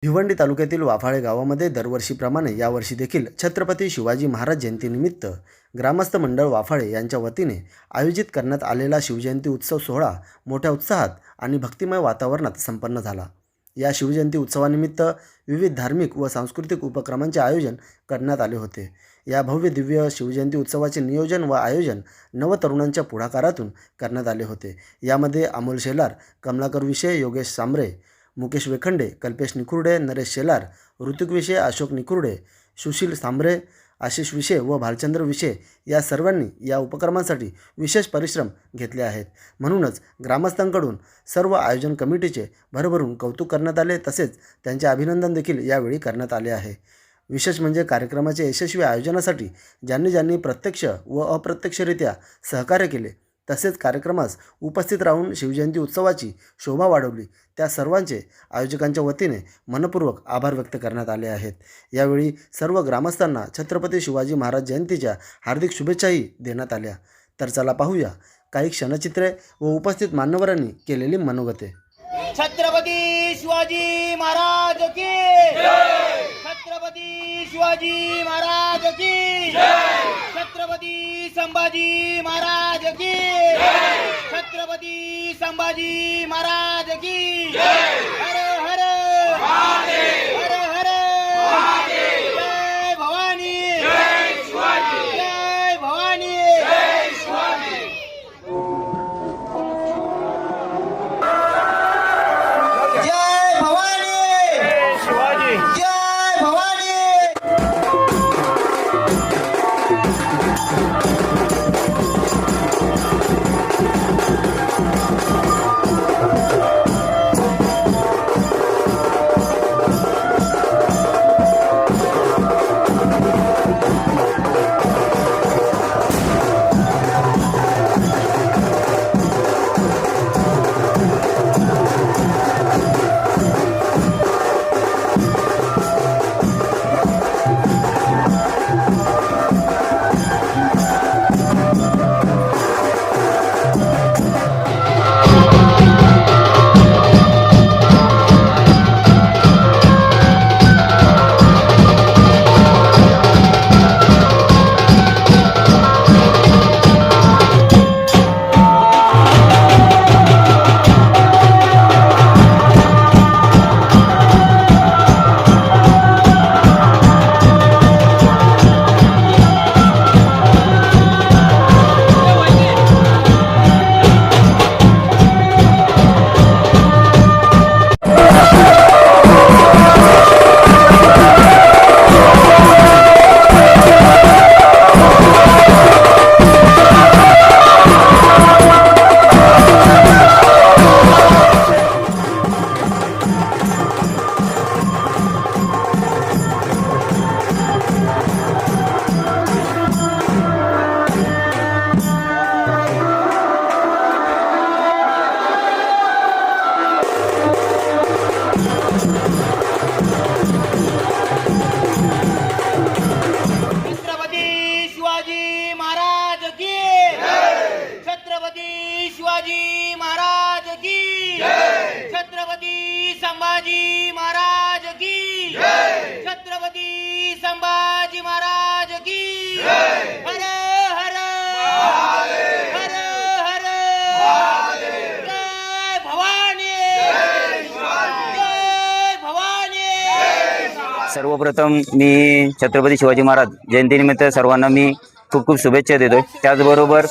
भिवंडी तालुक्यातील वाफाळे गावामध्ये दरवर्षीप्रमाणे यावर्षी देखील छत्रपती शिवाजी महाराज जयंतीनिमित्त ग्रामस्थ मंडळ वाफाळे यांच्या वतीने आयोजित करण्यात आलेला शिवजयंती उत्सव सोहळा मोठ्या उत्साहात आणि भक्तिमय वातावरणात संपन्न झाला। या शिवजयंती उत्सवानिमित्त विविध धार्मिक व सांस्कृतिक उपक्रमांचे आयोजन करण्यात आले होते। या भव्य दिव्य शिवजयंती उत्सवाचे नियोजन व आयोजन नवतरुणांच्या पुढाकारातून करण्यात आले होते। यामध्ये अमोल शेलार, कमलाकर विषे, योगेश सांबरे, मुकेश वेखंडे, कल्पेश निकुर्डे, नरेश शेलार, ऋतिक विषे, अशोक निकुर्डे, सुशील सांबरे, आशिष विषे व भालचंद्र विषे या सर्वांनी या उपक्रमांसाठी विशेष परिश्रम घेतले आहेत। म्हणूनच ग्रामस्थांकडून सर्व आयोजन कमिटीचे भरभरून कौतुक करण्यात आले, तसेच त्यांचे अभिनंदन देखील यावेळी करण्यात आले आहे। विशेष म्हणजे कार्यक्रमाच्या यशस्वी आयोजनासाठी ज्यांनी प्रत्यक्ष व अप्रत्यक्षरित्या सहकार्य केले, तसेच कार्यक्रमास उपस्थित राहून शिवजयंती उत्सवाची शोभा वाढवली, त्या सर्वांचे आयोजकांच्या वतीने मनपूर्वक आभार व्यक्त करण्यात आले आहेत। यावेळी सर्व ग्रामस्थांना छत्रपती शिवाजी महाराज जयंतीच्या हार्दिक शुभेच्छाही देण्यात आल्या। तर चला पाहूया काही क्षणचित्रे व उपस्थित मान्यवरांनी केलेली मनोगते। छत्रपती शिवाजी महाराज की जय। छत्रपती शिवाजी महाराज की जय। छत्रपती संभाजी महाराज की जय। छत्रपती संभाजी महाराज की जय। हर हर महादेव, हर हर महादेव, जय भवानी, जय शिवाजी, जय भवानी, जय शिवाजी। शिवाजी महाराज की जय। छत्रपती संभाजी महाराज की जय। छत्रपती संभाजी महाराज की जय। हर हर महादेव, हर हर महादेव, जय भवानी, जय शिवाजी, जय भवानी, जय शिवाजी। सर्वप्रथम मी छत्रपती शिवाजी महाराज जयंतीनिमित्त सर्वांना मी खूप खूप शुभेच्छा देतोय। त्याचबरोबर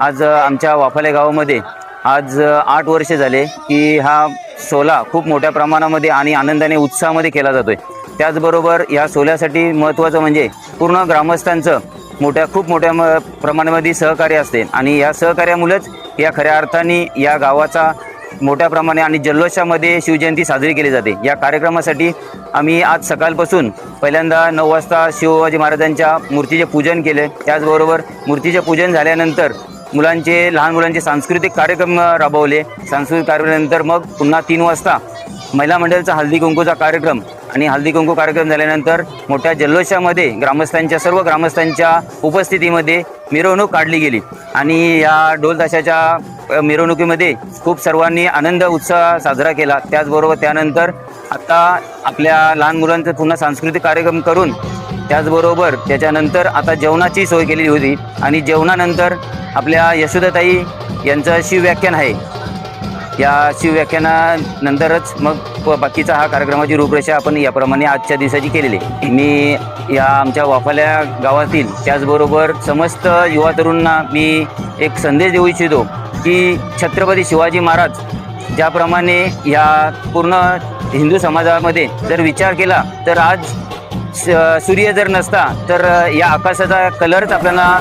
आज आमच्या वाफाळे गावामध्ये आज 8 वर्षे झाले की हा सोहळा खूप मोठ्या प्रमाणामध्ये आणि आनंदाने उत्साहामध्ये केला जातोय। त्याचबरोबर या सोहळ्यासाठी महत्त्वाचं म्हणजे पूर्ण ग्रामस्थांचं खूप मोठ्या प्रमाणामध्ये सहकार्य असते आणि या सहकार्यामुळेच या खऱ्या अर्थाने या गावाचा मोठ्या प्रमाणे आणि जल्लोषामध्ये शिवजयंती साजरी केली जाते। या कार्यक्रमासाठी आम्ही आज सकाळपासून पहिल्यांदा 9 वाजता शिवाजी महाराजांच्या मूर्तीचे पूजन केले। त्याचबरोबर मूर्तीचे पूजन झाल्यानंतर लहान मुलांचे सांस्कृतिक कार्यक्रम राबवले। सांस्कृतिक कार्यक्रमानंतर मग पुन्हा 3 वाजता महिला मंडळाचा हळदी कुंकूचा कार्यक्रम आणि हळदी कुंकू कार्यक्रम झाल्यानंतर मोठ्या जल्लोषामध्ये सर्व ग्रामस्थांच्या उपस्थितीमध्ये मिरवणूक काढली गेली आणि या ढोल ताशाच्या मिरवणुकीमध्ये खूप सर्वांनी आनंद उत्साह साजरा केला। त्याचबरोबर त्यानंतर आता आपल्या लहान मुलांचं पुन्हा सांस्कृतिक कार्यक्रम करून त्याचबरोबर त्याच्यानंतर आता जेवणाची सोय केलेली होती आणि जेवणानंतर आपल्या यशोदाताई यांचं शिवव्याख्यान आहे. या शिवव्याख्यानानंतरच मग बाकीचा हा कार्यक्रमाची रूपरेषा आपण याप्रमाणे आजच्या दिवसाची केलेली आहे. मी या आमच्या वाफाल्या गावातील त्याचबरोबर समस्त युवा तरुणांना मी एक संदेश देऊ इच्छितो की छत्रपती शिवाजी महाराज ज्याप्रमाणे या पूर्ण हिंदू समाजामध्ये जर विचार केला तर आज सूर्य जर नसता तर या आकाशाचा कलरच आपल्याला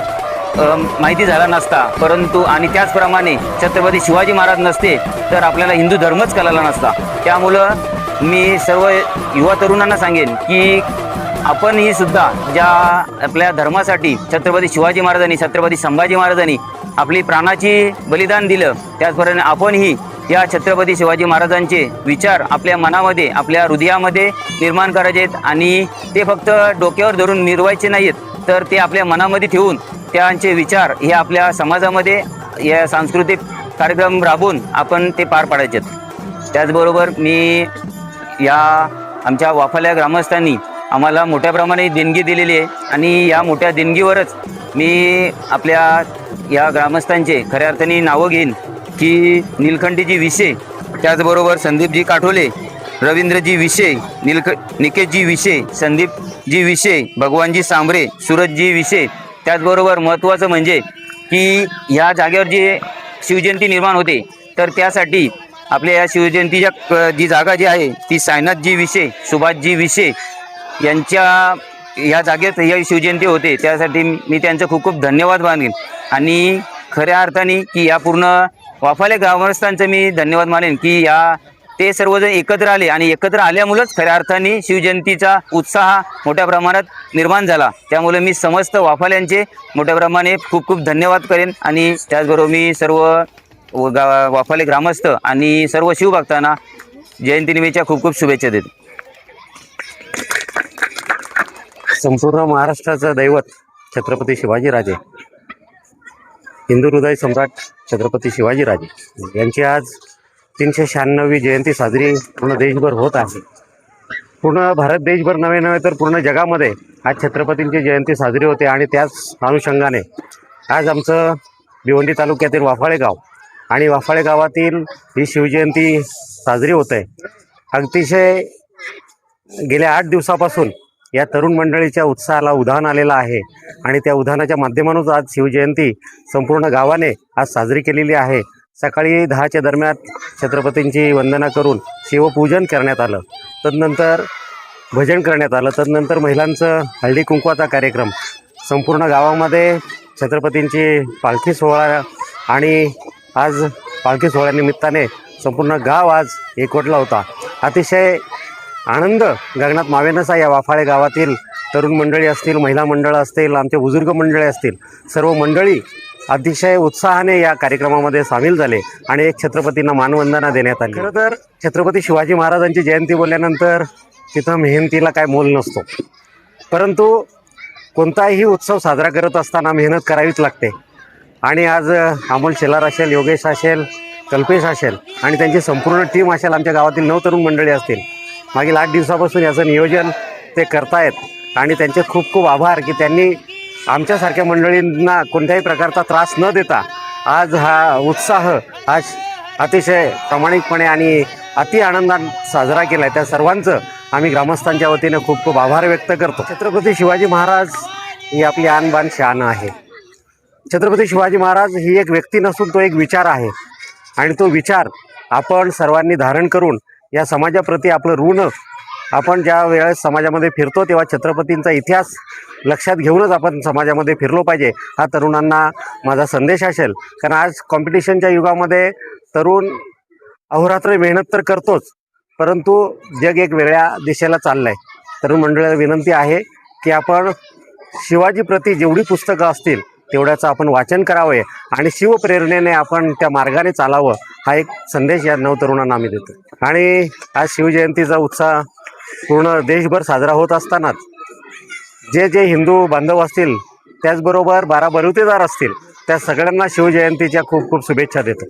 माहिती झाला नसता, परंतु आणि त्याचप्रमाणे छत्रपती शिवाजी महाराज नसते तर आपल्याला हिंदू धर्मच कळाला नसता. त्यामुळं मी सर्व युवा तरुणांना सांगेन की आपणही सुद्धा ज्या आपल्या धर्मासाठी छत्रपती शिवाजी महाराजांनी छत्रपती संभाजी महाराजांनी आपली प्राणाची बलिदान दिलं, त्याचप्रमाणे आपणही या छत्रपती शिवाजी महाराजांचे विचार आपल्या मनामध्ये आपल्या हृदयामध्ये निर्माण करायचे आहेत आणि ते फक्त डोक्यावर धरून मिरवायचे नाहीत, तर ते आपल्या मनामध्ये ठेवून त्यांचे विचार हे आपल्या समाजामध्ये या सांस्कृतिक कार्यक्रम राबवून आपण ते पार पाडायचे आहेत. त्याचबरोबर मी या आमच्या वाफाल्या ग्रामस्थांनी आम्हाला मोठ्या प्रमाणे देणगी दिलेली आहे आणि या मोठ्या देणगीवरच मी आपल्या या ग्रामस्थांचे खऱ्या अर्थाने नावं घेईन की निलखंडीजी विषे, त्याचबरोबर संदीपजी काठोले, रवींद्रजी विषे, निकेशजी विषे, संदीपजी विषे, भगवानजी सांबरे, सूरजजी विषे. त्याचबरोबर महत्त्वाचं म्हणजे की ह्या जागेवर जी शिवजयंती निर्माण होते तर त्यासाठी आपल्या या शिवजयंतीच्या जी जागा जी आहे ती सायनाथजी विषे, सुभाषजी विषे यांच्या या जागेत ही शिवजयंती होते. त्यासाठी मी त्यांचं खूप खूप धन्यवाद मानेन आणि खऱ्या अर्थाने की या पूर्ण वाफाले ग्रामस्थांचं मी धन्यवाद मानेन की या ते सर्वजण एकत्र आले आणि एकत्र आल्यामुळंच खऱ्या अर्थाने शिवजयंतीचा उत्साह मोठ्या प्रमाणात निर्माण झाला. त्यामुळे मी समस्त वाफाल्यांचे मोठ्या प्रमाणे खूप खूप धन्यवाद करेन आणि त्याचबरोबर मी सर्व वाफाले ग्रामस्थ आणि सर्व शिवभक्तांना जयंतीनिमित्तच्या खूप खूप शुभेच्छा देतो. संपूर्ण महाराष्ट्राचं दैवत छत्रपती शिवाजीराजे, हिंदू हृदय सम्राट छत्रपती शिवाजीराजे यांची आज 396वी जयंती साजरी पूर्ण देशभर होत आहे. पूर्ण भारत देशभर नव्हे तर पूर्ण जगामध्ये आज छत्रपतींची जयंती साजरी होते आणि त्याच अनुषंगाने आज आमचं भिवंडी तालुक्यातील वाफाळे गाव आणि वाफाळे गावातील ही शिवजयंती साजरी होत आहे. अतिशय गेल्या 8 दिवसापासून या तरुण मंडळीच्या उत्साहाला उधाण आलेलं आहे आणि त्या उधाणाच्या माध्यमातून आज शिवजयंती संपूर्ण गावाने आज साजरी केलेली आहे. सकाळी 10च्या दरम्यान छत्रपतींची वंदना करून शिवपूजन करण्यात आलं, तदनंतर भजन करण्यात आलं, तदनंतर महिलांचं हळदी कुंकवाचा कार्यक्रम, संपूर्ण गावामध्ये छत्रपतींची पालखी सोहळा आणि आज पालखी सोहळ्यानिमित्ताने संपूर्ण गाव आज एकवटला होता. अतिशय आनंद गगनात मावेनसा या वाफाळे गावातील तरुण मंडळी असतील, महिला मंडळ असतील, आमचे बुजुर्ग मंडळी असतील, सर्व मंडळी अतिशय उत्साहाने या कार्यक्रमामध्ये सामील झाले आणि एक छत्रपतींना मानवंदना देण्यात आली. खरं तर छत्रपती शिवाजी महाराजांची जयंती बोलल्यानंतर तिथं मेहनतीला काय मोल नसतो, परंतु कोणताही उत्सव साजरा करत असताना मेहनत करावीच लागते. आणि आज अमोल शेलार असेल, योगेश असेल, कल्पेश असेल आणि त्यांची संपूर्ण टीम असेल, आमच्या गावातील 9 तरुण मंडळी असतील, मागील 8 दिवसापासून याचं नियोजन ते करतायत आणि त्यांचे खूप खूप आभार की त्यांनी आमच्यासारख्या मंडळींना कोणत्याही प्रकारचा त्रास न देता आज हा उत्साह आज अतिशय प्रामाणिकपणे आणि अति आनंदात साजरा केला आहे. त्या सर्वांचं आम्ही ग्रामस्थांच्या वतीने खूप खूप आभार व्यक्त करतो. छत्रपती शिवाजी महाराज ही आपली आणबाण शान आहे. छत्रपती शिवाजी महाराज ही एक व्यक्ती नसून तो एक विचार आहे आणि तो विचार आपण सर्वांनी धारण करून या समाजाप्रती आपलं ऋण आपण ज्या वेळेस समाजामध्ये फिरतो तेव्हा छत्रपतींचा इतिहास लक्षात घेऊनच आपण समाजामध्ये फिरलो पाहिजे, हा तरुणांना माझा संदेश असेल. कारण आज कॉम्पिटिशनच्या युगामध्ये तरुण अहोरात्र मेहनत तर करतोच, परंतु जग एक वेगळ्या दिशेला चाललं आहे. तरुण मंडळीला विनंती आहे की आपण शिवाजीप्रती जेवढी पुस्तकं असतील तेवढ्याचं आपण वाचन करावे आणि शिवप्रेरणेने आपण त्या मार्गाने चालावं, हा एक संदेश या नवतरुणांना आम्ही देतो. आणि आज शिवजयंतीचा उत्साह पूर्ण देशभर साजरा होत असतानाच जे जे हिंदू बांधव असतील त्याचबरोबर 12 बलुतेदार असतील त्या सगळ्यांना शिवजयंतीच्या खूप खूप शुभेच्छा देतो.